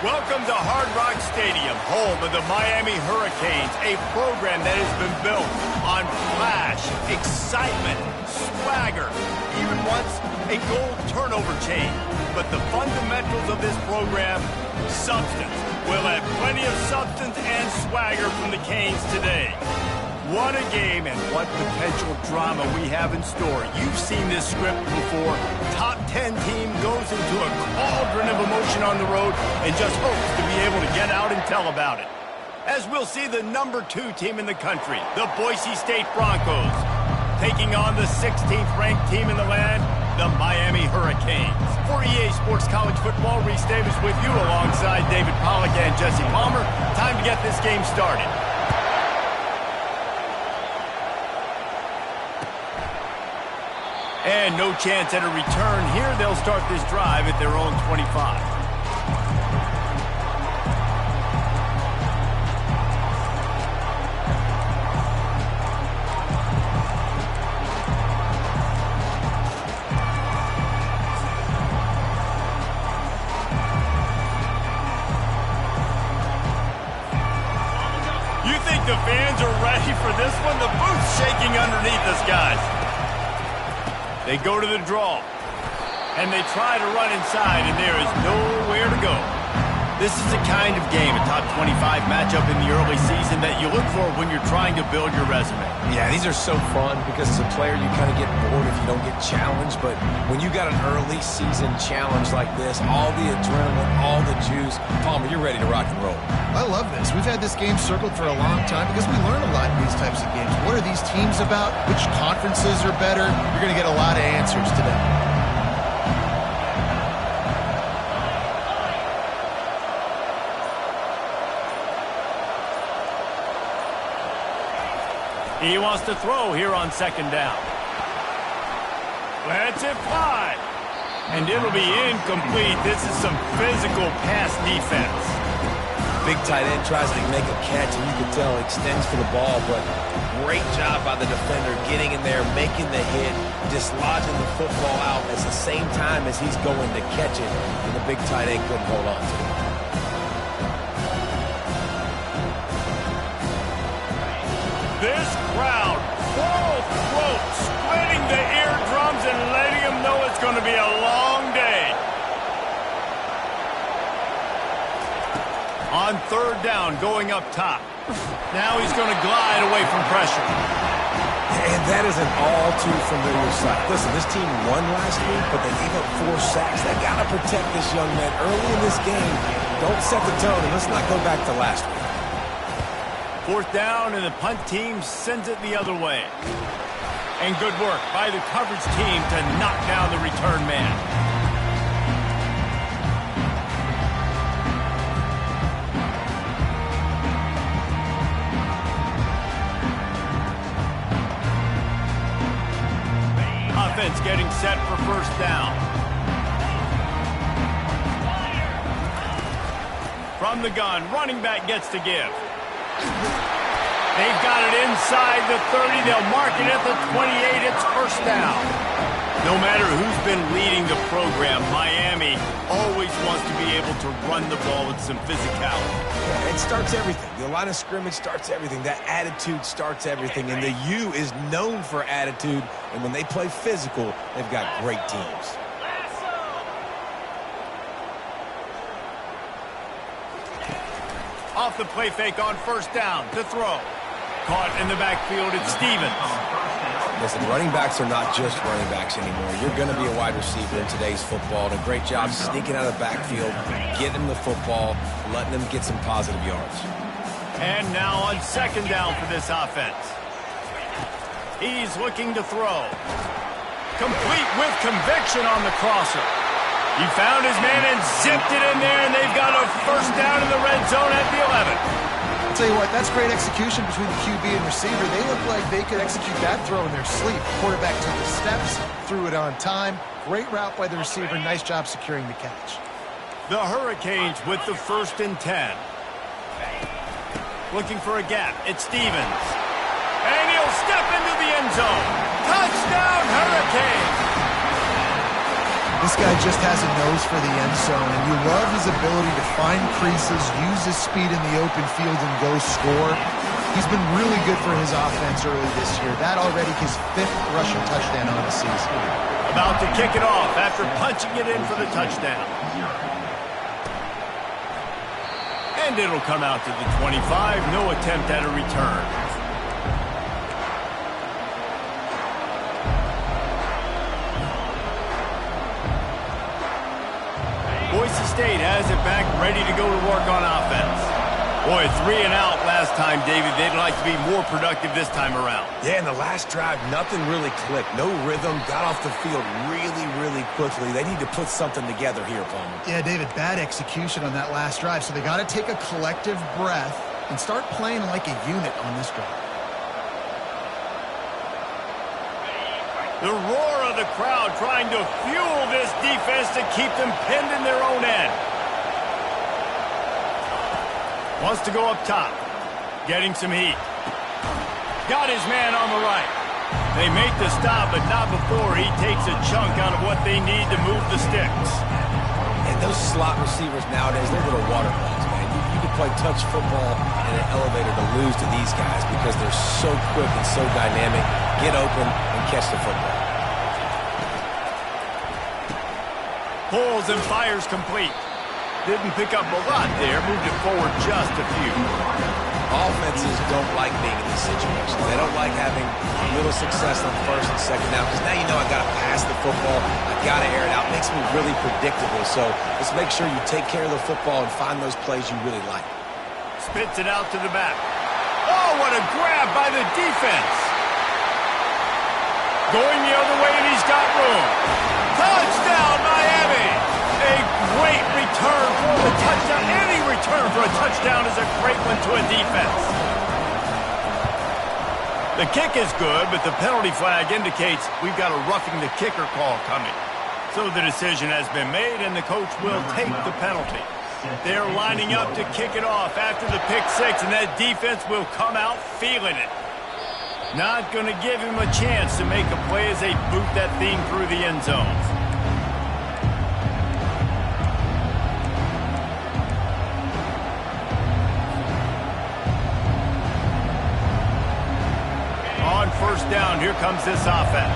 Welcome to Hard Rock Stadium, home of the Miami Hurricanes, a program that has been built on flash, excitement, swagger, even once a goal turnover chain. But the fundamentals of this program, substance. We'll have plenty of substance and swagger from the Canes today. What a game and what potential drama we have in store. You've seen this script before. Top 10 team goes into a cauldron of emotion on the road and just hopes to be able to get out and tell about it. As we'll see the number 2 team in the country, the Boise State Broncos, taking on the 16th ranked team in the land, the Miami Hurricanes. For EA Sports College Football, Reese Davis with you alongside David Pollack and Jesse Palmer. Time to get this game started. And no chance at a return here. They'll start this drive at their own 25. You think the fans are ready for this one? The booth's shaking underneath us, guys. They go to the draw, and they try to run inside, and there is nowhere to go. This is the kind of game, a top 25 matchup in the early season that you look for when you're trying to build your resume. Yeah, these are so fun because as a player, you kind of get bored if you don't get challenged. But when you got an early season challenge like this, all the adrenaline, all the juice, Palmer, you're ready to rock and roll. I love this. We've had this game circled for a long time because we learn a lot in these types of games. What are these teams about? Which conferences are better? You're going to get a lot of answers today. He wants to throw here on second down. Lets it fly. And it'll be incomplete. This is some physical pass defense. Big tight end tries to make a catch, and you can tell extends for the ball, but great job by the defender getting in there, making the hit, dislodging the football out at the same time as he's going to catch it, and the big tight end couldn't hold on to it. This crowd, full throat, splitting the eardrums and letting them know it's going to be a long day. On third down, going up top. Now he's going to glide away from pressure. And that is an all too familiar sight. Listen, this team won last week, but they gave up 4 sacks. They got to protect this young man early in this game. Don't set the tone, and let's not go back to last week. Fourth down, and the punt team sends it the other way. And good work by the coverage team to knock down the return man. Offense getting set for first down. From the gun, running back gets to give. They've got it inside the 30. They'll mark it at the 28. It's first down. No matter who's been leading the program, Miami always wants to be able to run the ball with some physicality. Yeah, it starts everything. The line of scrimmage starts everything. That attitude starts everything. And the U is known for attitude. And when they play physical, they've got great teams. Off the play fake on first down to throw. Caught in the backfield, it's Stevens. Listen, running backs are not just running backs anymore. You're going to be a wide receiver in today's football. And a great job sneaking out of the backfield, getting them the football, letting them get some positive yards. And now on second down for this offense. He's looking to throw. Complete with conviction on the crosser. He found his man and zipped it in there, and they've got a first down in the red zone at the 11. I'll tell you what, that's great execution between the QB and receiver. They look like they could execute that throw in their sleep. Quarterback took the steps, threw it on time. Great route by the receiver. Nice job securing the catch. The Hurricanes with the 1st and 10. Looking for a gap. It's Stevens. And he'll step into the end zone. Touchdown, Hurricanes! This guy just has a nose for the end zone, and you love his ability to find creases, use his speed in the open field, and go score. He's been really good for his offense early this year. That already his 5th rushing touchdown on the season. About to kick it off after punching it in for the touchdown. And it'll come out to the 25. No attempt at a return. Boise State has it back, ready to go to work on offense. Boy, 3 and out last time, David. They'd like to be more productive this time around. Yeah, in the last drive, nothing really clicked. No rhythm, got off the field really quickly. They need to put something together here, Palmer. Yeah, David, bad execution on that last drive, so they got to take a collective breath and start playing like a unit on this drive. The roar of the crowd trying to fuel this defense to keep them pinned in their own end. Wants to go up top. Getting some heat. Got his man on the right. They make the stop, but not before he takes a chunk out of what they need to move the sticks. And those slot receivers nowadays, they're little water balls, man. You can play touch football in an elevator to lose to these guys because they're so quick and so dynamic. Get open and catch the football. Pulls and fires complete. Didn't pick up a lot there. Moved it forward just a few. Offenses don't like being in these situations. They don't like having little success on 1st and 2nd down because now you know I got to pass the football. I got to air it out. It makes me really predictable. So let's make sure you take care of the football and find those plays you really like. Spits it out to the back. Oh, what a grab by the defense. Going the other way, and he's got room. Touchdown, Miami! A great return for the touchdown. Any return for a touchdown is a great one to a defense. The kick is good, but the penalty flag indicates we've got a roughing the kicker call coming. So the decision has been made, and the coach will take the penalty. They're lining up to kick it off after the pick 6, and that defense will come out feeling it. Not going to give him a chance to make a play as they boot that thing through the end zone. On 1st down, here comes this offense.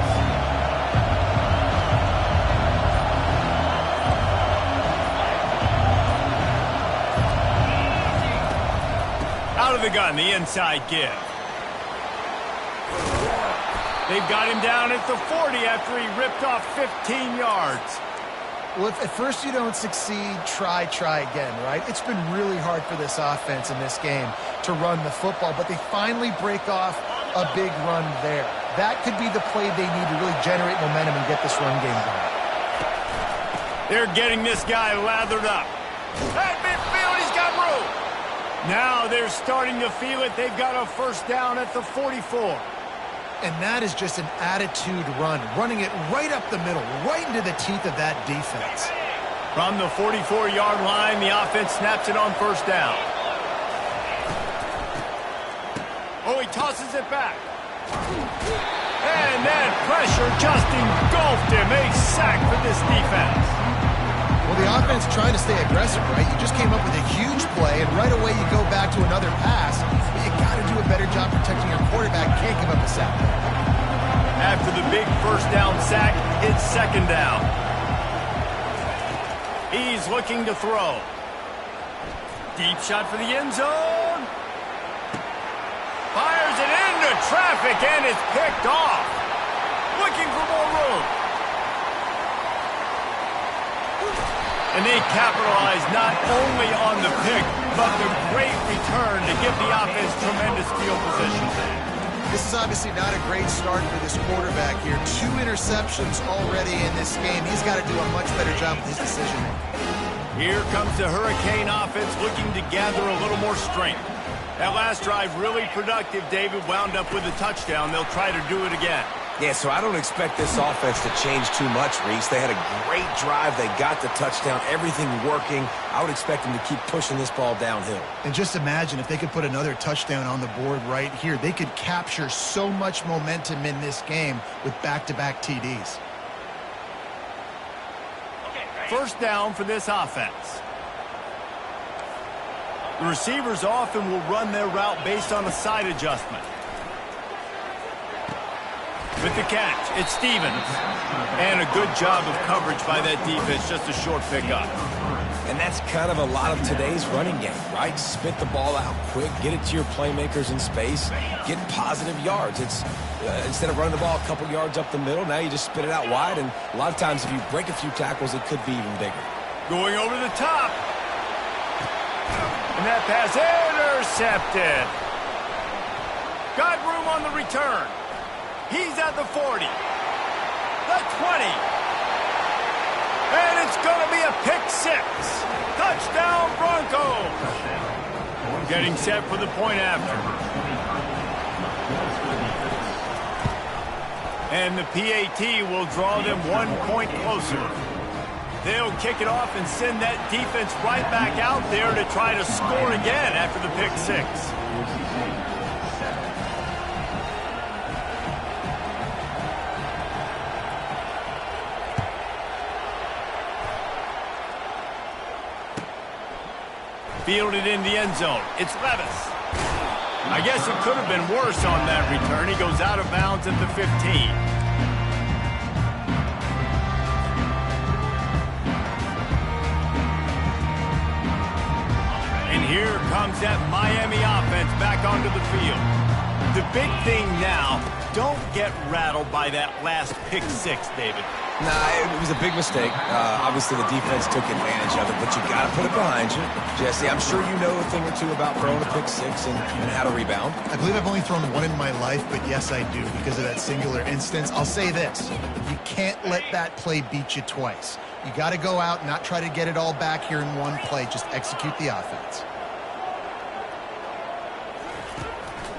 Out of the gun, the inside give. They've got him down at the 40 after he ripped off 15 yards. Well, if at first you don't succeed, try again, right? It's been really hard for this offense in this game to run the football, but they finally break off a big run there. That could be the play they need to really generate momentum and get this run game going. They're getting this guy lathered up. At midfield, he's got room. Now they're starting to feel it. They've got a 1st down at the 44. And that is just an attitude run, running it right up the middle, right into the teeth of that defense. From the 44-yard line, the offense snaps it on 1st down. Oh, he tosses it back. And that pressure just engulfed him. A sack for this defense. Well, the offense trying to stay aggressive, right? You just came up with a huge play, and right away you go back to another pass. But you got to do a better job protecting your quarterback. Can't give up a sack. After the big 1st down sack, it's 2nd down. He's looking to throw. Deep shot for the end zone. Fires it into traffic, and it's picked off. Looking for more room. And they capitalize not only on the pick, but the great return to give the offense tremendous field position. This is obviously not a great start for this quarterback here. 2 interceptions already in this game. He's got to do a much better job with his decision-making. Here comes the Hurricane offense looking to gather a little more strength. That last drive really productive. David wound up with a touchdown. They'll try to do it again. Yeah, so I don't expect this offense to change too much, Reese. They had a great drive. They got the touchdown. Everything working. I would expect them to keep pushing this ball downhill. And just imagine if they could put another touchdown on the board right here. They could capture so much momentum in this game with back-to-back TDs. first down for this offense. The receivers often will run their route based on a side adjustment. With the catch, it's Stevens. And a good job of coverage by that defense, just a short pickup. And that's kind of a lot of today's running game, right? Spit the ball out quick, get it to your playmakers in space, get positive yards. It's instead of running the ball a couple yards up the middle, now you just spit it out wide, and a lot of times if you break a few tackles, it could be even bigger. Going over the top. And that pass intercepted. Got room on the return. He's at the 40. The 20. And it's going to be a pick six. Touchdown, Broncos. Getting set for the point after. And the PAT will draw them 1 point closer. They'll kick it off and send that defense right back out there to try to score again after the pick six. Fielded in the end zone. It's Levis. I guess it could have been worse on that return. He goes out of bounds at the 15. And here comes that Miami offense back onto the field. The big thing now, don't get rattled by that last pick six, David. Nah, it was a big mistake. Obviously, the defense took advantage of it, but you got to put it behind you. Jesse, I'm sure you know a thing or two about throwing a pick six and how to rebound. I believe I've only thrown one in my life, but yes, I do because of that singular instance. I'll say this. You can't let that play beat you twice. You got to go out and not try to get it all back here in one play. Just execute the offense.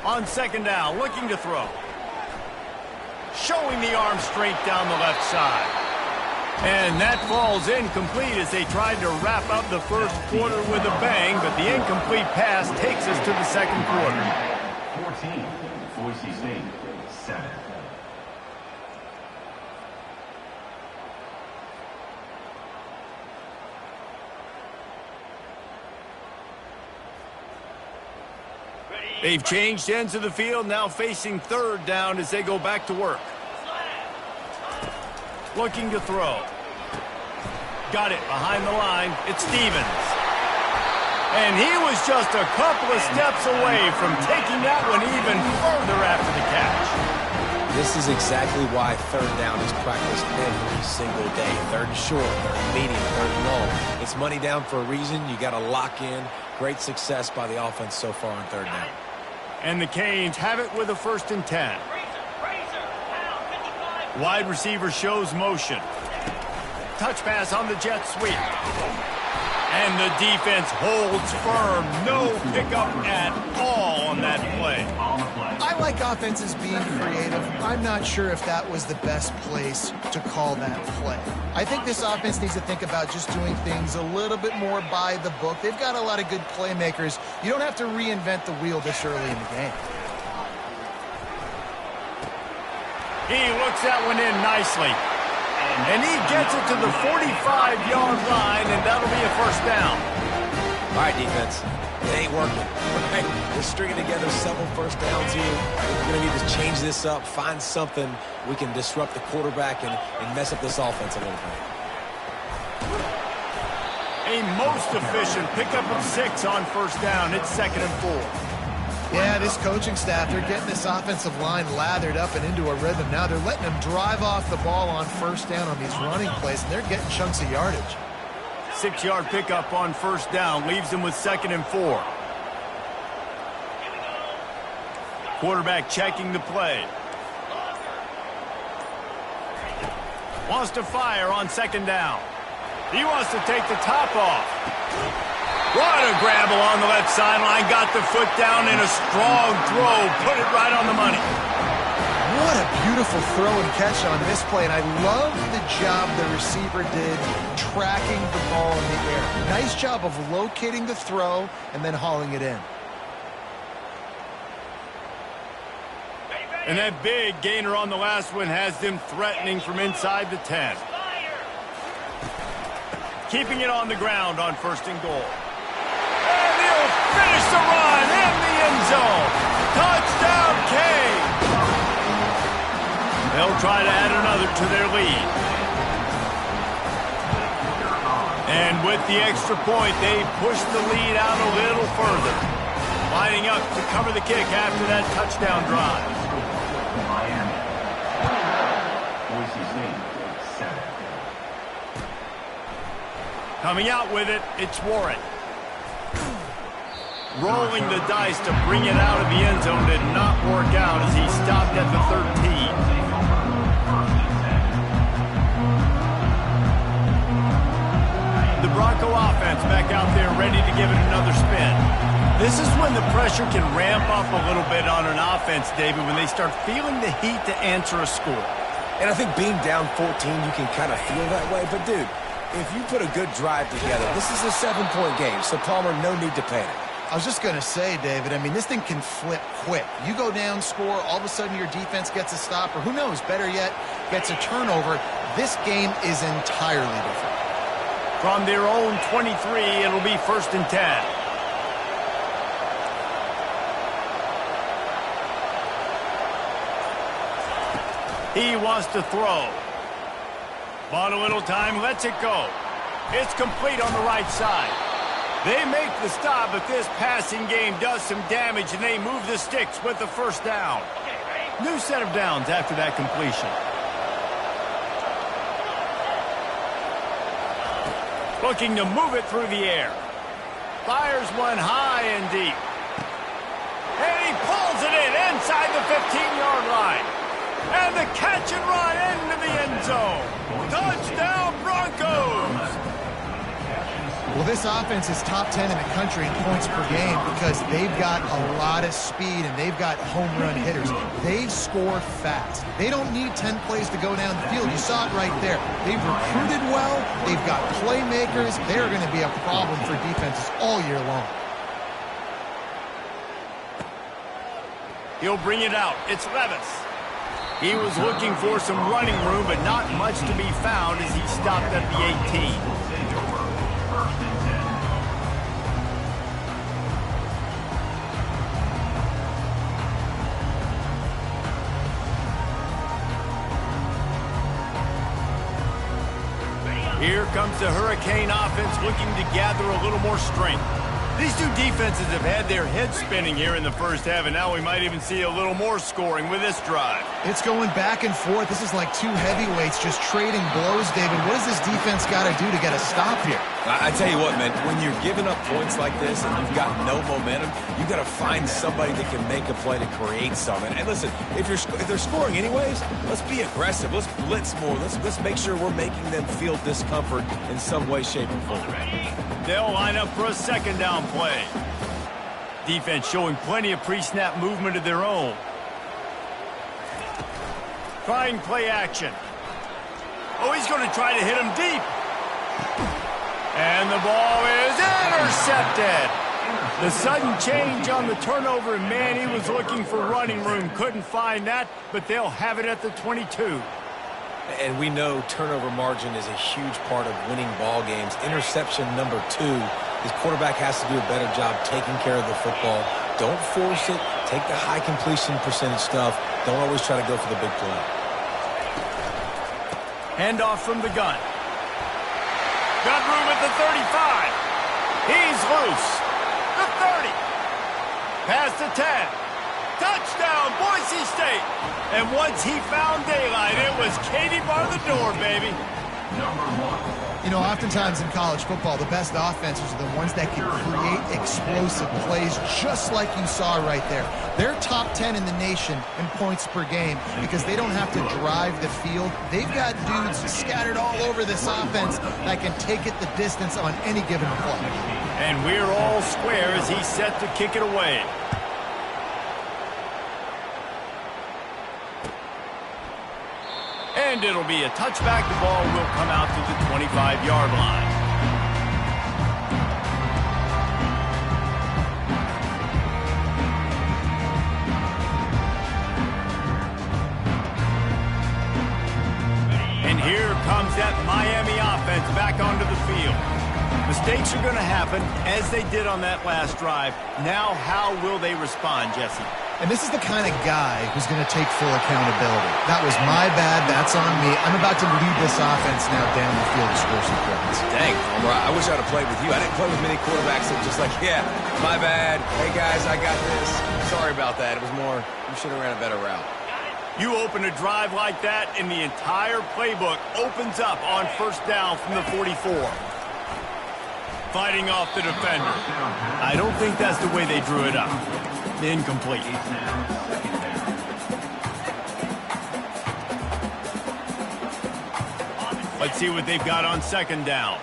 On second down, looking to throw. Showing the arm strength down the left side. And that falls incomplete as they tried to wrap up the first quarter with a bang, but the incomplete pass takes us to the second quarter. 14, Boise State, 7. They've changed ends of the field, now facing third down as they go back to work. Looking to throw. Got it behind the line. It's Stevens. And he was just a couple of steps away from taking that one even further after the catch. This is exactly why third down is practiced every single day. Third and short, third and medium, third and long. It's money down for a reason. You got to lock in. Great success by the offense so far on third down. And the Canes have it with a 1st and 10. Wide receiver shows motion. Touch pass on the jet sweep. And the defense holds firm. No pickup at all on that play. I like offenses being creative. I'm not sure if that was the best place to call that play. I think this offense needs to think about just doing things a little bit more by the book. They've got a lot of good playmakers. You don't have to reinvent the wheel this early in the game. He looks that one in nicely. And he gets it to the 45-yard line, and that'll be a first down. All right, defense. It ain't working. Right? We're stringing together several first downs here. We're going to need to change this up, find something we can disrupt the quarterback and mess up this offense a little bit. A most efficient pickup of 6 on first down. It's 2nd and 4. Yeah, this coaching staff, they're getting this offensive line lathered up and into a rhythm. Now they're letting them drive off the ball on first down on these running plays, and they're getting chunks of yardage. 6-yard pickup on first down leaves them with 2nd and 4. Quarterback checking the play. Wants to fire on 2nd down. He wants to take the top off. What a grab along the left sideline. Got the foot down in a strong throw. Put it right on the money. What a beautiful throw and catch on this play. And I love the job the receiver did tracking the ball in the air. Nice job of locating the throw and then hauling it in. And that big gainer on the last one has them threatening from inside the 10. keeping it on the ground on 1st and goal. And he'll finish the run in the end zone. Touchdown, Kane. They'll try to add another to their lead. And with the extra point, they push the lead out a little further. Lining up to cover the kick after that touchdown drive. Miami. Boise State, 7. Coming out with it, it's Warren. Rolling the dice to bring it out of the end zone did not work out as he stopped at the 13. The Bronco offense back out there ready to give it another spin. This is when the pressure can ramp up a little bit on an offense, David, when they start feeling the heat to answer a score. And I think being down 14, you can kind of feel that way. But, dude, if you put a good drive together, this is a 7-point game, so Palmer, no need to panic. I was just going to say, David, I mean, this thing can flip quick. You go down, score, all of a sudden your defense gets a stop, or who knows, better yet, gets a turnover. This game is entirely different. From their own 23, it'll be 1st and 10. He wants to throw. Bought a little time, lets it go. It's complete on the right side. They make the stop, but this passing game does some damage, and they move the sticks with the 1st down. New set of downs after that completion. Looking to move it through the air. Fires one high and deep. And he pulls it in inside the 15-yard line. And the catch and run into the end zone. Touchdown, Broncos! Well, this offense is top 10 in the country in points per game because they've got a lot of speed and they've got home run hitters. They score fast. They don't need 10 plays to go down the field. You saw it right there. They've recruited well. They've got playmakers. They're going to be a problem for defenses all year long. He'll bring it out. It's Levis. He was looking for some running room, but not much to be found as he stopped at the 18. Here comes the Hurricane offense looking to gather a little more strength. These two defenses have had their heads spinning here in the 1st half, and now we might even see a little more scoring with this drive. It's going back and forth. This is like two heavyweights just trading blows, David. What does this defense got to do to get a stop here? I tell you what, man, when you're giving up points like this and you've got no momentum, you've got to find somebody that can make a play to create something. And listen, if they're scoring anyways, let's be aggressive. Let's blitz more. Let's make sure we're making them feel discomfort in some way, shape, or form. They'll line up for a 2nd down play. Defense showing plenty of pre-snap movement of their own. Trying play action. Oh, he's going to try to hit him deep. And the ball is intercepted. The sudden change on the turnover, and man, he was looking for running room. Couldn't find that, but they'll have it at the 22. And we know turnover margin is a huge part of winning ball games. Interception number 2. His quarterback has to do a better job taking care of the football. Don't force it. Take the high completion percentage stuff. Don't always try to go for the big play. Handoff from the gun. Got room at the 35. He's loose. The 30. Past the 10. Touchdown, Boise State. And once he found daylight, it was Katie bar the door, baby. You know, oftentimes in college football, the best offenses are the ones that can create explosive plays, just like you saw right there. They're top 10 in the nation in points per game because they don't have to drive the field. They've got dudes scattered all over this offense that can take it the distance on any given play. And we're all square as he's set to kick it away. And it'll be a touchback. The ball will come out to the 25-yard line. And here comes that Miami offense. offense back onto the field. Mistakes are going to happen, as they did on that last drive. Now, how will they respond, Jesse? And this is the kind of guy who's going to take full accountability. That was my bad. That's on me. I'm about to lead this offense now down the field to score some points. Dang, Homer, I wish I'd have played with you. I didn't play with many quarterbacks that just like, yeah, my bad. Hey, guys, I got this. Sorry about that. It was more, you should have ran a better route. You open a drive like that, and the entire playbook opens up on first down from the 44. Fighting off the defender. I don't think that's the way they drew it up. Incomplete. Let's see what they've got on second down.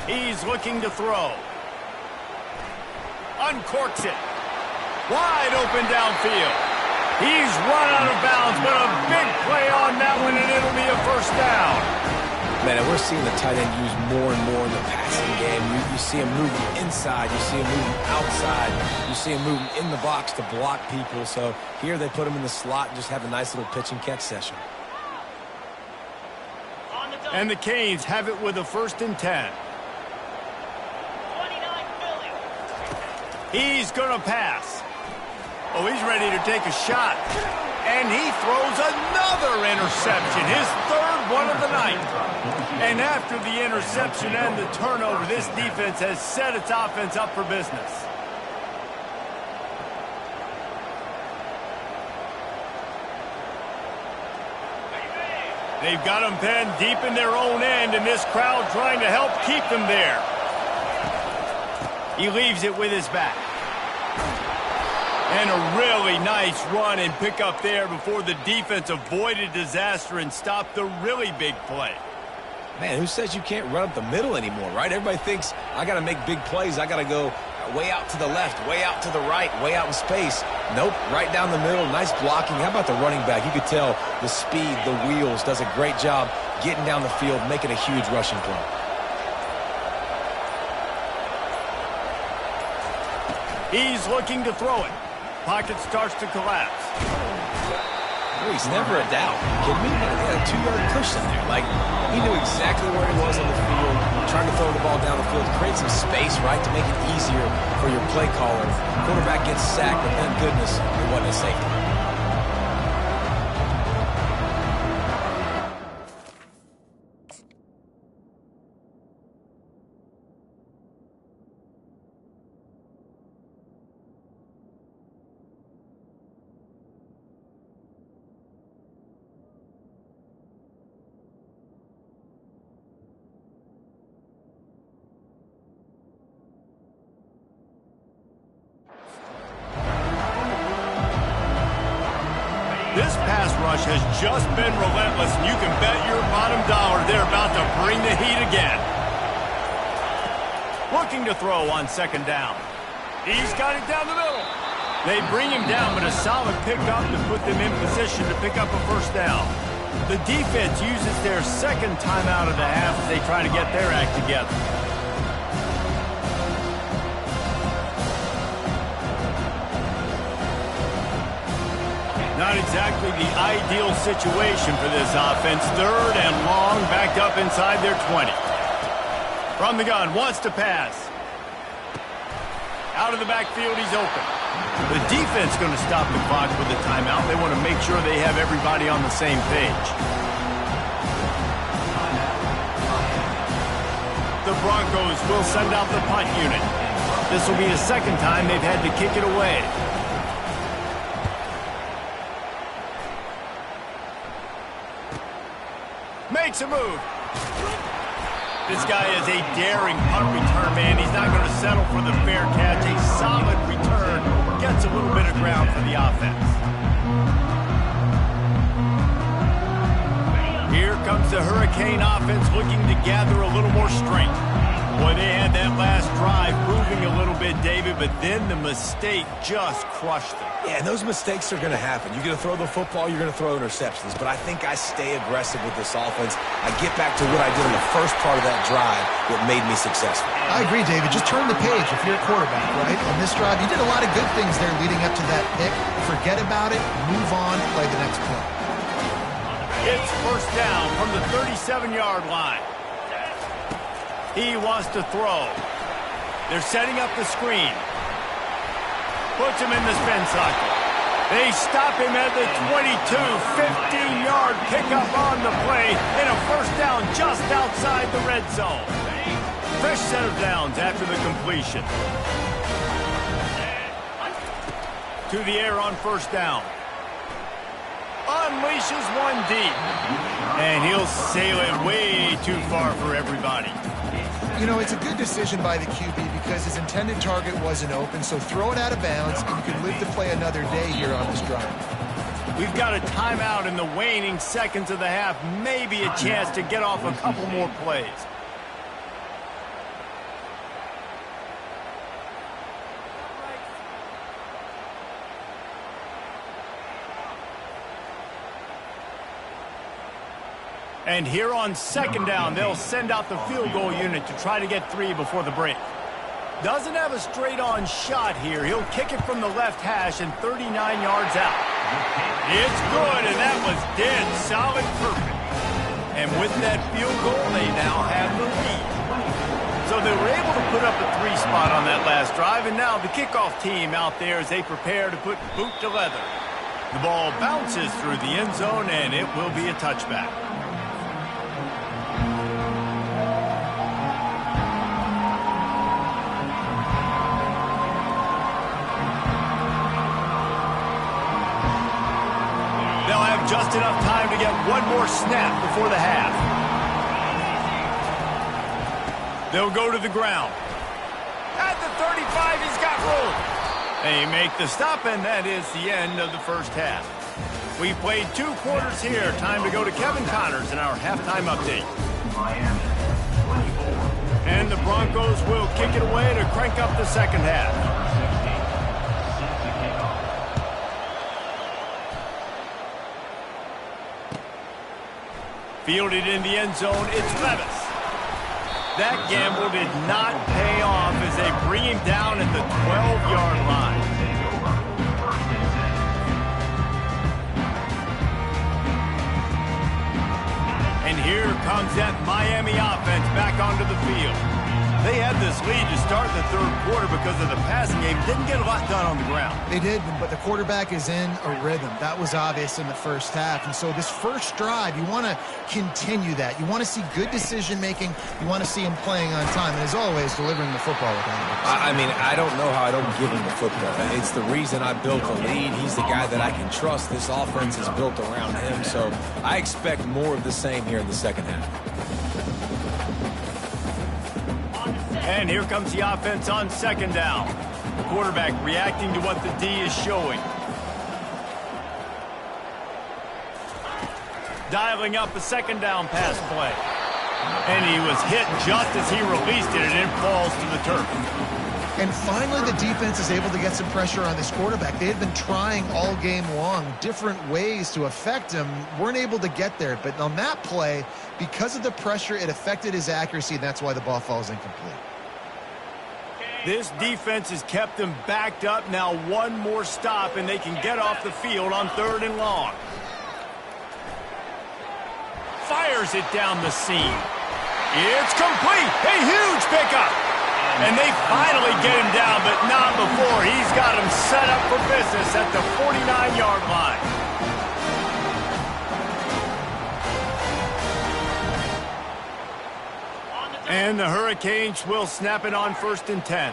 He's looking to throw. Uncorks it. Wide open downfield. He's run out of bounds, but a big play on that one, and it'll be a first down. Man, and we're seeing the tight end used more and more in the passing game. You see him moving inside. You see him moving outside. You see him moving in the box to block people. So here they put him in the slot and just have a nice little pitch and catch session. And the Canes have it with a 1st and 10. He's going to pass. Oh, he's ready to take a shot. And he throws another interception, his 3rd one of the night. And after the interception and the turnover, this defense has set its offense up for business. They've got them pinned deep in their own end, and this crowd trying to help keep them there. He leaves it with his back. And a really nice run and pick up there before the defense avoided disaster and stopped the really big play. Man, who says you can't run up the middle anymore, right? Everybody thinks I got to make big plays. I got to go way out to the left, way out to the right, way out in space. Nope, right down the middle. Nice blocking. How about the running back? You could tell the speed, the wheels, does a great job getting down the field, making a huge rushing play. He's looking to throw it. Pocket starts to collapse. Oh, he's never a doubt. You kidding me? He had a 2-yard cushion there. Like, he knew exactly where he was on the field, trying to throw the ball down the field, to create some space, right, to make it easier for your play caller. Quarterback gets sacked, but thank goodness it wasn't a safety. This pass rush has just been relentless, and you can bet your bottom dollar they're about to bring the heat again. Looking to throw on second down. He's got it down the middle. They bring him down, but a solid pickup to put them in position to pick up a first down. The defense uses their second timeout of the half as they try to get their act together. Not exactly the ideal situation for this offense. 3rd and long, backed up inside their 20. From the gun, wants to pass. Out of the backfield, he's open. The defense going to stop the clock with the timeout. They want to make sure they have everybody on the same page. The Broncos will send out the punt unit. This will be the 2nd time they've had to kick it away. Makes a move. This guy is a daring punt return man. He's not going to settle for the fair catch. A solid return. Gets a little bit of ground for the offense. Here comes the Hurricane offense looking to gather a little more strength. Boy, they had that last drive moving a little bit, David, but then the mistake just crushed them. Yeah, and those mistakes are going to happen. You're going to throw the football, you're going to throw interceptions. But I think I stay aggressive with this offense. I get back to what I did in the first part of that drive that made me successful. I agree, David. Just turn the page if you're a quarterback, right? On this drive, you did a lot of good things there leading up to that pick. Forget about it, move on, play the next play. It's first down from the 37-yard line. He wants to throw. They're setting up the screen. Puts him in the spin cycle. They stop him at the 22, 15-yard pickup on the play, and a first down just outside the red zone. Fresh set of downs after the completion. To the air on first down. Unleashes one deep. And he'll sail it way too far for everybody. You know, it's a good decision by the QB because his intended target wasn't open, so throw it out of bounds, and you can live to play another day here on this drive. We've got a timeout in the waning seconds of the half, maybe a chance to get off a couple more plays. And here on second down, they'll send out the field goal unit to try to get 3 before the break. Doesn't have a straight-on shot here. He'll kick it from the left hash and 39 yards out. It's good, and that was dead solid perfect. And with that field goal, they now have the lead. So they were able to put up a 3 spot on that last drive, and now the kickoff team out there as they prepare to put boot to leather. The ball bounces through the end zone, and it will be a touchback. Just enough time to get one more snap before the half. They'll go to the ground. At the 35, he's got room. They make the stop, and that is the end of the first half. We played 2 quarters here. Time to go to Kevin Connors in our halftime update. Miami, 24. And the Broncos will kick it away to crank up the second half. Fielded in the end zone, it's Levis. That gamble did not pay off as they bring him down at the 12-yard line. And here comes that Miami offense back onto the field. They had this lead to start the third quarter because of the passing game. Didn't get a lot done on the ground. They did, but the quarterback is in a rhythm. That was obvious in the first half. And so this first drive, you want to continue that. You want to see good decision-making. You want to see him playing on time. And as always, delivering the football with confidence. I mean, I don't know how I don't give him the football. It's the reason I built a lead. He's the guy that I can trust. This offense is built around him. So I expect more of the same here in the second half. And here comes the offense on second down. The quarterback reacting to what the D is showing. Dialing up a second down pass play. And he was hit just as he released it, and it falls to the turf. And finally, the defense is able to get some pressure on this quarterback. They had been trying all game long different ways to affect him. Weren't able to get there. But on that play, because of the pressure, it affected his accuracy, and that's why the ball falls incomplete. This defense has kept them backed up. Now one more stop, and they can get off the field on 3rd and long. Fires it down the seam. It's complete. A huge pickup. And they finally get him down, but not before. He's got him set up for business at the 49-yard line. And the Hurricanes will snap it on 1st and 10.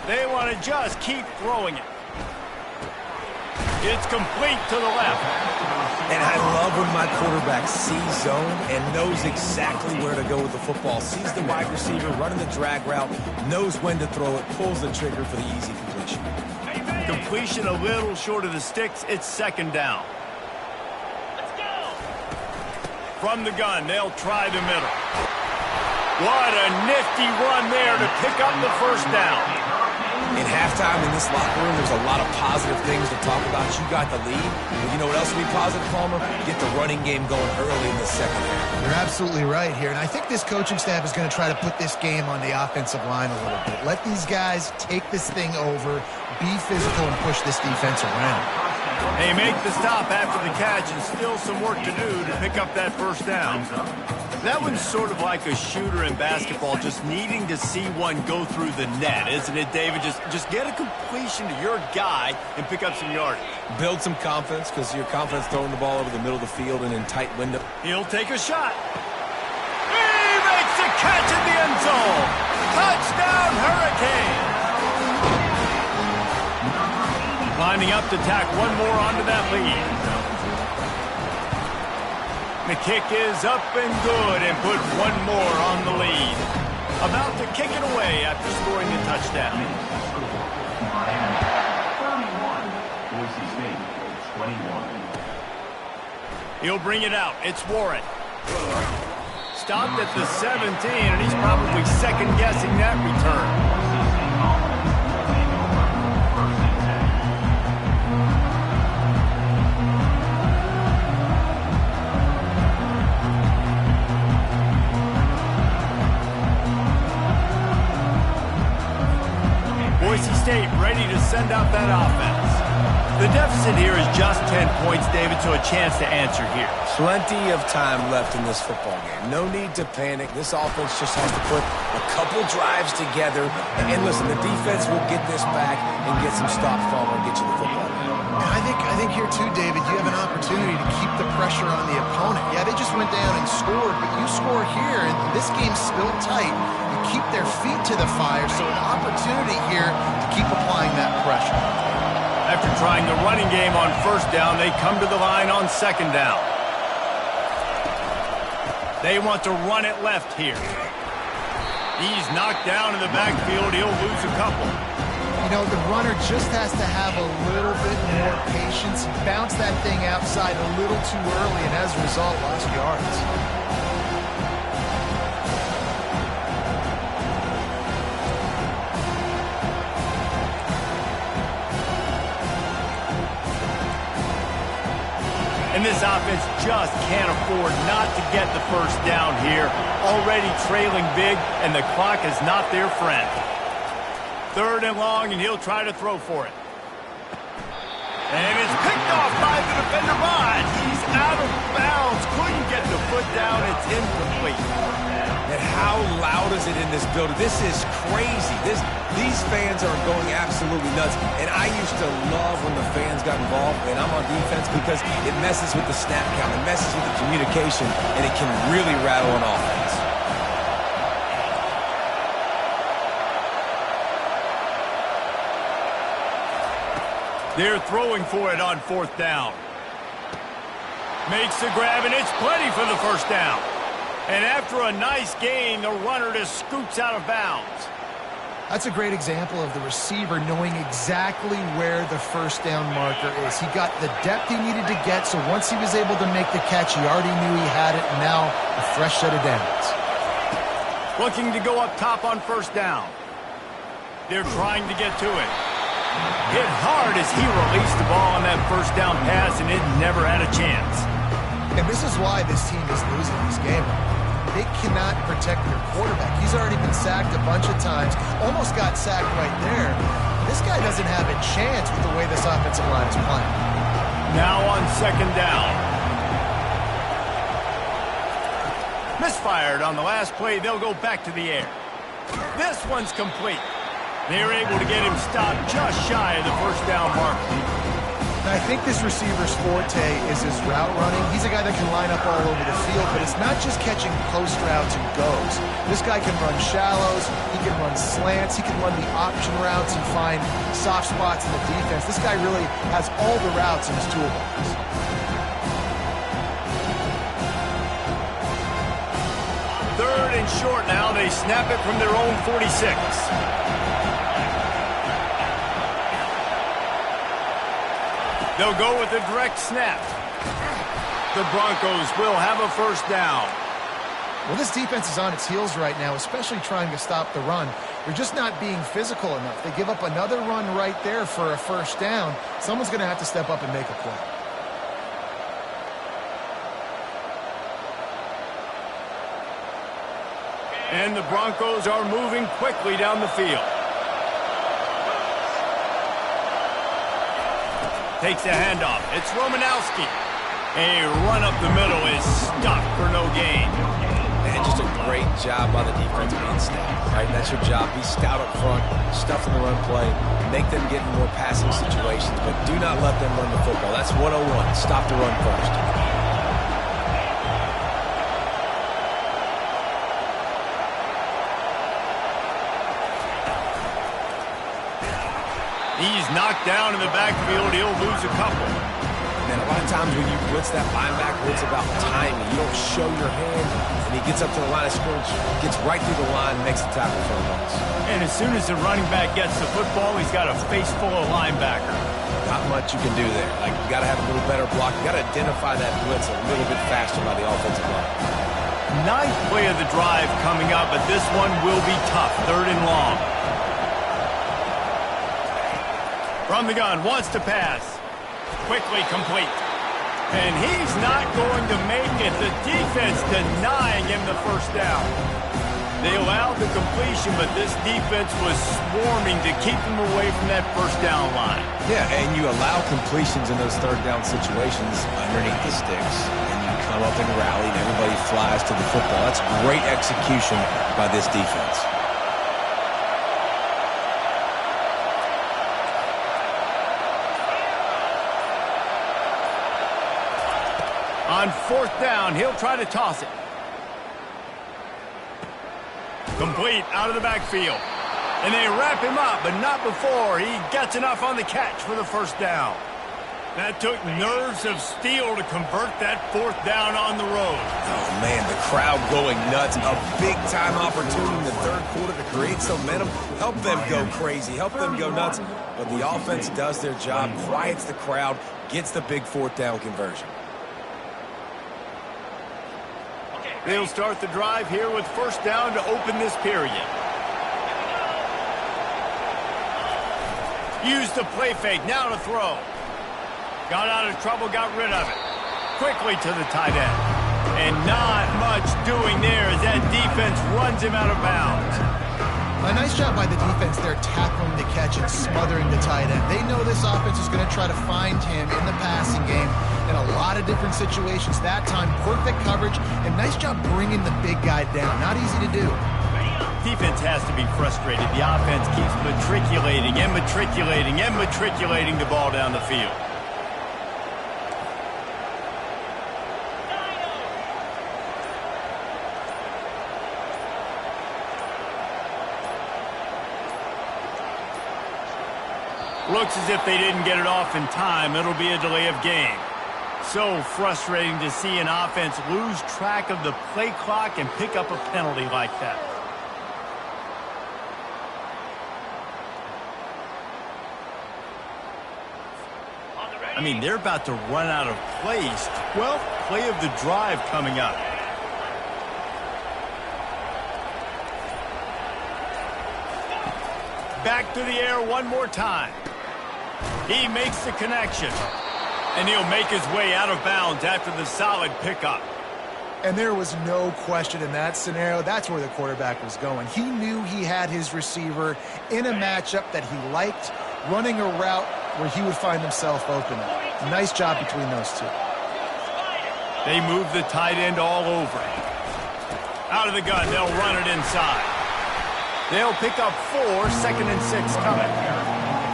They want to just keep throwing it. It's complete to the left. And I love when my quarterback sees zone and knows exactly where to go with the football. Sees the wide receiver running the drag route, knows when to throw it, pulls the trigger for the easy completion. Completion a little short of the sticks. It's second down. From the gun, they'll try the middle. What a nifty run there to pick up the first down. In halftime in this locker room, there's a lot of positive things to talk about. You got the lead. But you know what else will be positive, Palmer? Get the running game going early in the second half. You're absolutely right here. And I think this coaching staff is going to try to put this game on the offensive line a little bit. Let these guys take this thing over, be physical, and push this defense around. They make the stop after the catch and still some work to do to pick up that first down. That one's sort of like a shooter in basketball, just needing to see one go through the net, isn't it, David? Just get a completion to your guy and pick up some yardage. Build some confidence, because your confidence throwing the ball over the middle of the field and in tight window. He'll take a shot. He makes a catch in the end zone. Touchdown, Hurricane. Lining up to tack one more onto that lead. The kick is up and good and put one more on the lead. About to kick it away after scoring the touchdown. Miami 31, Boise State 21. He'll bring it out. It's Warren. Stopped at the 17, and he's probably second-guessing that return. Boise State ready to send out that offense. The deficit here is just 10 points, David, so a chance to answer here. Plenty of time left in this football game. No need to panic. This offense just has to put a couple drives together. And listen, the defense will get this back and get some stops from and get you the football game. I think here too, David, you have an opportunity to keep the pressure on the opponent. Yeah, they just went down and scored, but you score here, and this game's still tight. You keep their feet to the fire, so an opportunity here to keep applying that pressure. After trying the running game on first down, they come to the line on second down. They want to run it left here. He's knocked down in the backfield. He'll lose a couple. You know, the runner just has to have a little bit more patience. He bounced that thing outside a little too early, and as a result, lost yards. And this offense just can't afford not to get the first down here. Already trailing big, and the clock is not their friend. Third and long, and he'll try to throw for it. And it's picked off by the defender, but he's out of bounds. Couldn't get the foot down. It's incomplete. And how loud is it in this building? This is crazy. These fans are going absolutely nuts. And I used to love when the fans got involved, and I'm on defense, because it messes with the snap count. It messes with the communication, and it can really rattle an offense. They're throwing for it on fourth down. Makes the grab, and it's plenty for the first down. And after a nice gain, the runner just scoots out of bounds. That's a great example of the receiver knowing exactly where the first down marker is. He got the depth he needed to get, so once he was able to make the catch, he already knew he had it, and now a fresh set of downs. Looking to go up top on first down. They're trying to get to it. Hit hard as he released the ball on that first down pass, and it never had a chance. And this is why this team is losing this game. They cannot protect their quarterback. He's already been sacked a bunch of times, almost got sacked right there. This guy doesn't have a chance with the way this offensive line is playing. Now on second down. Misfired on the last play. They'll go back to the air. This one's complete. They're able to get him stopped just shy of the first down mark. I think this receiver's forte is his route running. He's a guy that can line up all over the field, but it's not just catching post routes and goes. This guy can run shallows, he can run slants, he can run the option routes and find soft spots in the defense. This guy really has all the routes in his toolbox. Third and short now. They snap it from their own 46. They'll go with a direct snap. The Broncos will have a first down. Well, this defense is on its heels right now, especially trying to stop the run. They're just not being physical enough. They give up another run right there for a first down. Someone's going to have to step up and make a play. And the Broncos are moving quickly down the field. Takes a handoff. It's Romanowski. A run up the middle is stuffed for no gain. And just a great job by the defense being stout, right? That's your job. Be stout up front, stuff in the run play, make them get in more passing situations, but do not let them run the football. That's 101. Stop the run first. He's knocked down in the backfield. He'll lose a couple. Man, a lot of times when you blitz that linebacker, it's about timing. You don't show your hand, and he gets up to the line of scrimmage, gets right through the line, makes the tackle for a loss. And as soon as the running back gets the football, he's got a face full of linebacker. Not much you can do there. Like, you got to have a little better block. You got to identify that blitz a little bit faster by the offensive line. Ninth play of the drive coming up, but this one will be tough. 3rd and long. From the gun, wants to pass. Quickly complete. And he's not going to make it. The defense denying him the first down. They allowed the completion, but this defense was swarming to keep him away from that first down line. Yeah, and you allow completions in those 3rd down situations underneath the sticks, and you come up and rally, and everybody flies to the football. That's great execution by this defense. On 4th down, he'll try to toss it. Complete out of the backfield. And they wrap him up, but not before he gets enough on the catch for the first down. That took nerves of steel to convert that 4th down on the road. Oh, man, the crowd going nuts. A big-time opportunity in the 3rd quarter to create some momentum. Help them go crazy. Help them go nuts. But the offense does their job, quiets the crowd, gets the big 4th down conversion. They'll start the drive here with first down to open this period. Use the play fake, now to throw. Got out of trouble, got rid of it. Quickly to the tight end. And not much doing there as that defense runs him out of bounds. A nice job by the defense there, tackling the catch and smothering the tight end. They know this offense is going to try to find him in the passing game in a lot of different situations. That time, perfect coverage, and nice job bringing the big guy down. Not easy to do. Defense has to be frustrated. The offense keeps matriculating and matriculating and matriculating the ball down the field. Looks as if they didn't get it off in time. It'll be a delay of game. So frustrating to see an offense lose track of the play clock and pick up a penalty like that. I mean, they're about to run out of plays. 12th play of the drive coming up. Back to the air one more time. He makes the connection. And he'll make his way out of bounds after the solid pickup. And there was no question in that scenario. That's where the quarterback was going. He knew he had his receiver in a matchup that he liked, running a route where he would find himself open. Nice job between those two. They move the tight end all over. Out of the gun, they'll run it inside. They'll pick up 4, 2nd and 6 coming.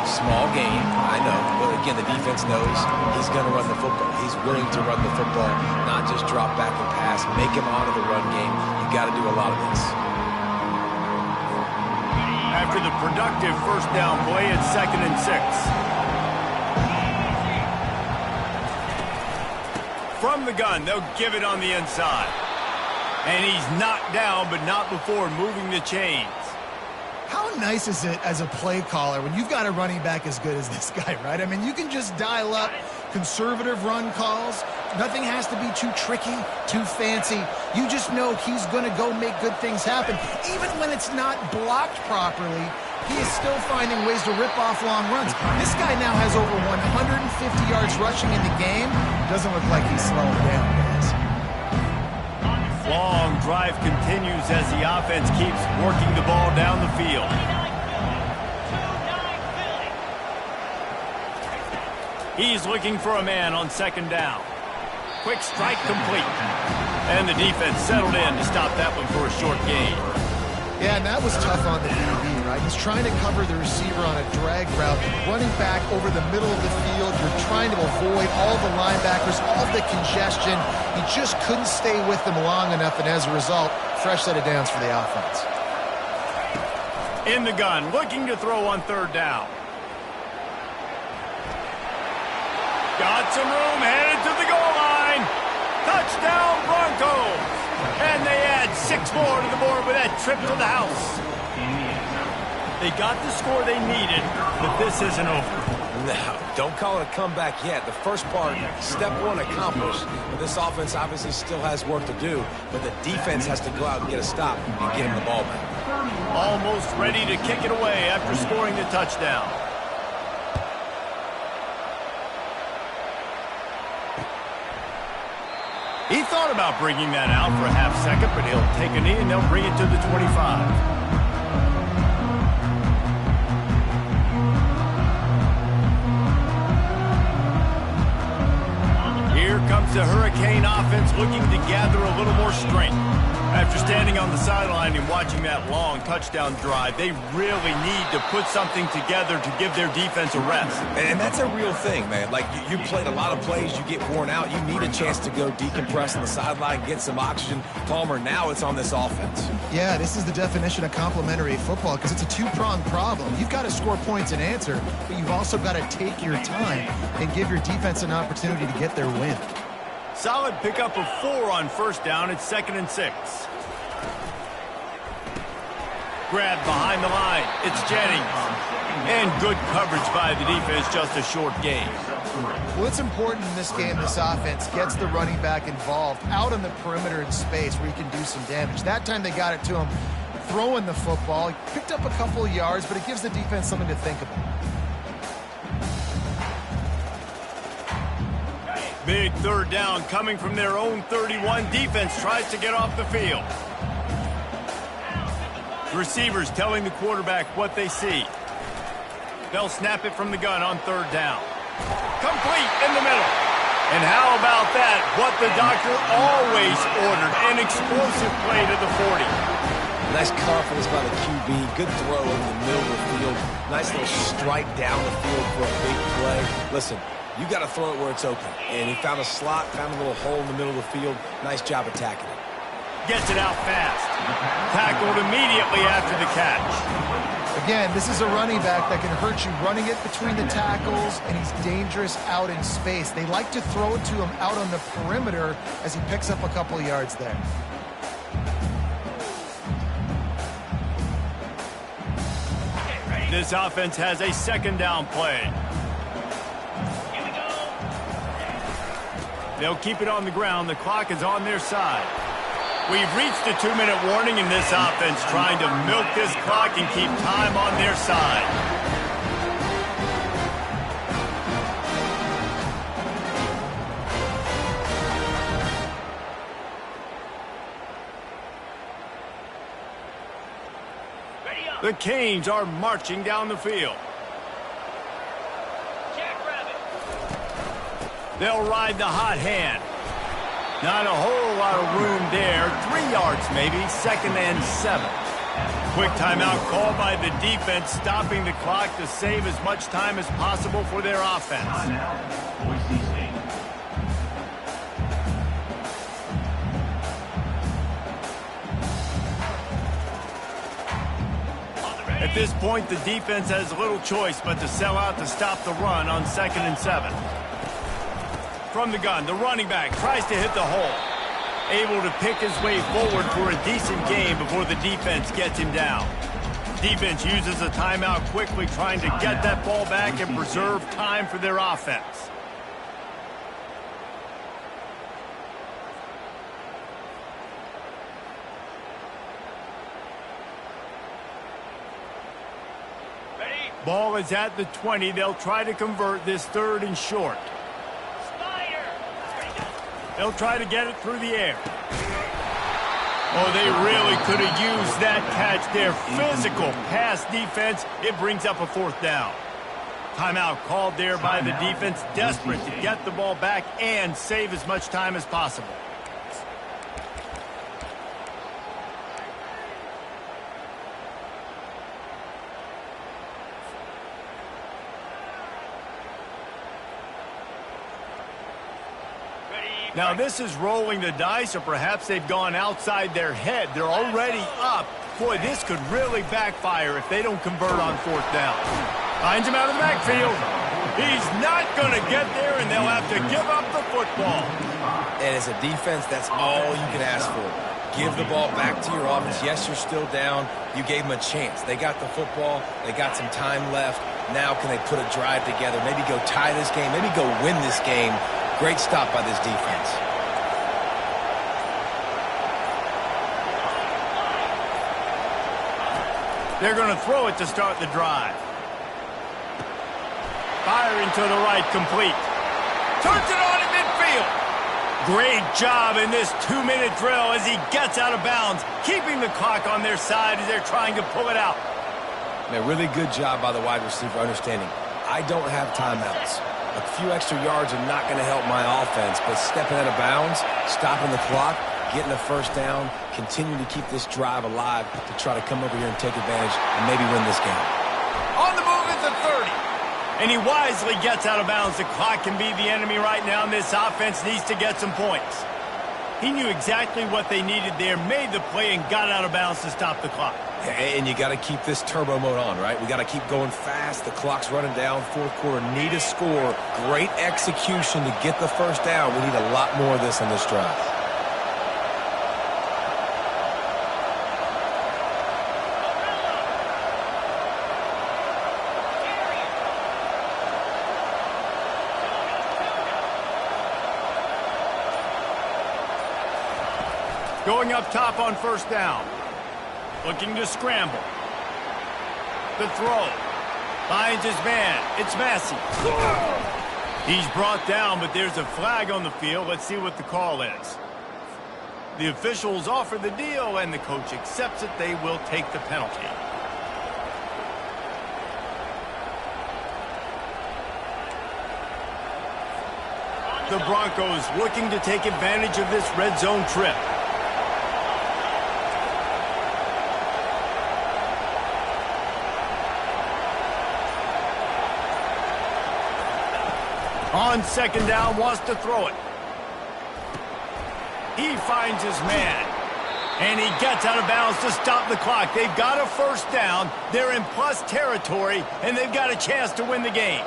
Small gain, I know, but again, the defense knows he's going to run the football. He's willing to run the football, not just drop back and pass, make him honor the run game. You got to do a lot of this. After the productive first down play, it's 2nd and 6. From the gun, they'll give it on the inside. And he's knocked down, but not before moving the chains. How nice is it as a play caller when you've got a running back as good as this guy, right? I mean, you can just dial up conservative run calls. Nothing has to be too tricky, too fancy. You just know he's going to go make good things happen. Even when it's not blocked properly, he is still finding ways to rip off long runs. This guy now has over 150 yards rushing in the game. Doesn't look like he's slowing down, guys. Long drive continues as the offense keeps working the ball down the field. He's looking for a man on second down. Quick strike complete. And the defense settled in to stop that one for a short gain. Yeah, and that was tough on the DB, right? He's trying to cover the receiver on a drag route, running back over the middle of the field. You're trying to avoid all the linebackers, all the congestion. He just couldn't stay with them long enough, and as a result, fresh set of downs for the offense. In the gun, looking to throw on third down. Got some room, headed to the goal line. Touchdown, Broncos. And they add 6 more to the board with that trip to the house. They got the score they needed, but this isn't over. No, don't call it a comeback yet. The first part, step one accomplished. But this offense obviously still has work to do, but the defense has to go out and get a stop and get him the ball back. Almost ready to kick it away after scoring the touchdown. He thought about bringing that out for a half second, but he'll take a knee and they'll bring it to the 25. Here comes the Hurricane offense looking to gather a little more strength. After standing on the sideline and watching that long touchdown drive, they really need to put something together to give their defense a rest. And that's a real thing, man. Like, you played a lot of plays, you get worn out, you need a chance to go decompress on the sideline, get some oxygen. Palmer, now it's on this offense. Yeah, this is the definition of complementary football because it's a two-pronged problem. You've got to score points and answer, but you've also got to take your time and give your defense an opportunity to get their win. Solid pickup of 4 on first down. It's 2nd and 6. Grabbed behind the line. It's Jennings. And good coverage by the defense, just a short gain. Well, it's important in this game, this offense gets the running back involved out on the perimeter in space where he can do some damage. That time they got it to him throwing the football. He picked up a couple of yards, but it gives the defense something to think about. Big third down coming from their own 31. Defense tries to get off the field. Receivers telling the quarterback what they see. They'll snap it from the gun on third down. Complete in the middle. And how about that? What the doctor always ordered. An explosive play to the 40. Nice confidence by the QB. Good throw in the middle of the field. Nice little strike down the field for a big play. Listen, you got to throw it where it's open. And he found a slot, found a little hole in the middle of the field. Nice job attacking it. Gets it out fast. Tackled immediately after the catch. Again, this is a running back that can hurt you running it between the tackles, and he's dangerous out in space. They like to throw it to him out on the perimeter as he picks up a couple of yards there. This offense has a second down play. They'll keep it on the ground. The clock is on their side. We've reached a 2-minute warning in this offense, trying to milk this clock and keep time on their side. The Canes are marching down the field. They'll ride the hot hand. Not a whole lot of room there. 3 yards maybe, 2nd and 7. Quick timeout called by the defense, stopping the clock to save as much time as possible for their offense. At this point, the defense has little choice but to sell out to stop the run on 2nd and 7. From the gun, the running back tries to hit the hole. Able to pick his way forward for a decent gain before the defense gets him down. Defense uses a timeout quickly, trying to get that ball back and preserve time for their offense. Ball is at the 20. They'll try to convert this 3rd and short. They'll try to get it through the air. Oh, they really could have used that catch there. Physical pass defense. It brings up a 4th down. Timeout called there by the defense, desperate to get the ball back and save as much time as possible. Now this is rolling the dice, or perhaps they've gone outside their head. They're already up. Boy, this could really backfire if they don't convert on fourth down. Finds him out of the backfield. He's not going to get there, and they'll have to give up the football. And as a defense, that's all you can ask for. Give the ball back to your offense. Yes, you're still down. You gave them a chance. They got the football. They got some time left. Now can they put a drive together? Maybe go tie this game. Maybe go win this game. Great stop by this defense. They're going to throw it to start the drive. Firing to the right, complete. Turns it on in midfield. Great job in this 2-minute drill as he gets out of bounds, keeping the clock on their side as they're trying to pull it out. Man, really good job by the wide receiver understanding. I don't have timeouts. A few extra yards are not going to help my offense, but stepping out of bounds, stopping the clock, getting a first down, continuing to keep this drive alive to try to come over here and take advantage and maybe win this game. On the move at the 30. And he wisely gets out of bounds. The clock can be the enemy right now, and this offense needs to get some points. He knew exactly what they needed there, made the play, and got out of bounds to stop the clock. And you got to keep this turbo mode on, right? We got to keep going fast. The clock's running down. Fourth quarter, need a score. Great execution to get the first down. We need a lot more of this on this drive. Going up top on first down. Looking to scramble. The throw. Finds his man. It's Massey. He's brought down, but there's a flag on the field. Let's see what the call is. The officials offer the deal, and the coach accepts it. They will take the penalty. The Broncos looking to take advantage of this red zone trip. On second down, wants to throw it. He finds his man. And he gets out of bounds to stop the clock. They've got a first down. They're in plus territory, and they've got a chance to win the game.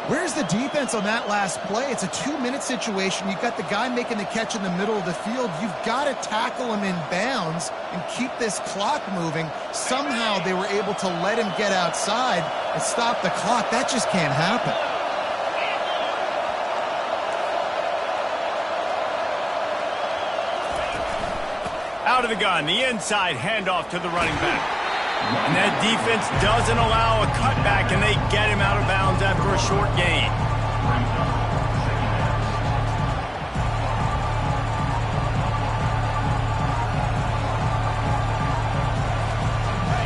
Where's the defense on that last play? It's a 2-minute situation. You've got the guy making the catch in the middle of the field. You've got to tackle him in bounds and keep this clock moving. Somehow they were able to let him get outside and stop the clock. That just can't happen. Out of the gun, the inside handoff to the running back. And that defense doesn't allow a cutback, and they get him out of bounds after a short gain.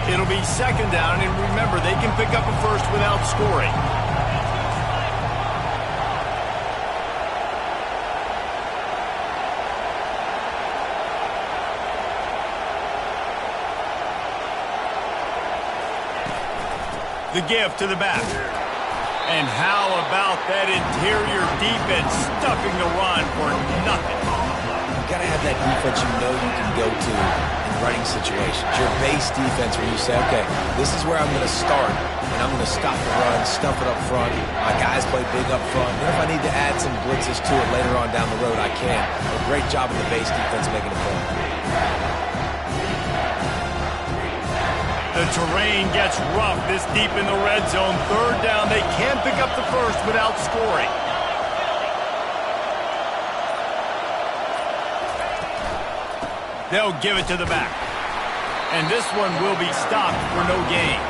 It'll be second down, and remember, they can pick up a first without scoring. The give to the back. And how about that interior defense stuffing the run for nothing? You got to have that defense you know you can go to in running situations. Your base defense where you say, okay, this is where I'm going to start, and I'm going to stop the run, stuff it up front. My guys play big up front. And if I need to add some blitzes to it later on down the road, I can. A great job of the base defense making a play. The terrain gets rough this deep in the red zone. Third down, they can't pick up the first without scoring. They'll give it to the back. And this one will be stopped for no gain.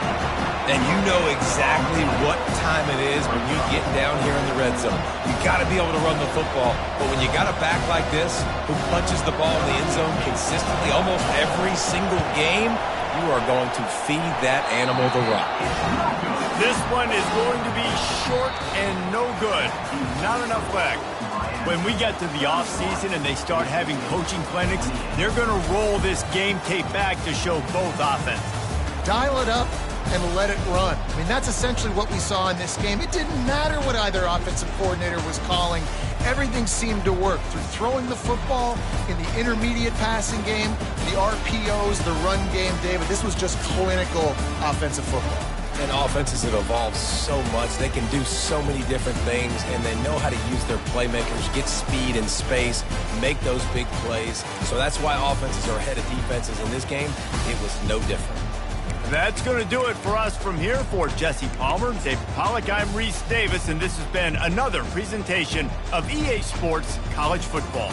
And you know exactly what time it is when you get down here in the red zone. You got to be able to run the football. But when you got a back like this who punches the ball in the end zone consistently almost every single game, you are going to feed that animal the rock. This one is going to be short and no good. Not enough leg. When we get to the offseason and they start having coaching clinics, they're going to roll this game tape back to show both offenses. Dial it up and let it run. I mean, that's essentially what we saw in this game. It didn't matter what either offensive coordinator was calling. Everything seemed to work through throwing the football in the intermediate passing game, the RPOs, the run game. David, this was just clinical offensive football. And offenses have evolved so much. They can do so many different things, and they know how to use their playmakers, get speed and space, make those big plays. So that's why offenses are ahead of defenses in this game. It was no different. That's going to do it for us from here. For Jesse Palmer, David Pollack, I'm Reese Davis, and this has been another presentation of EA Sports College Football.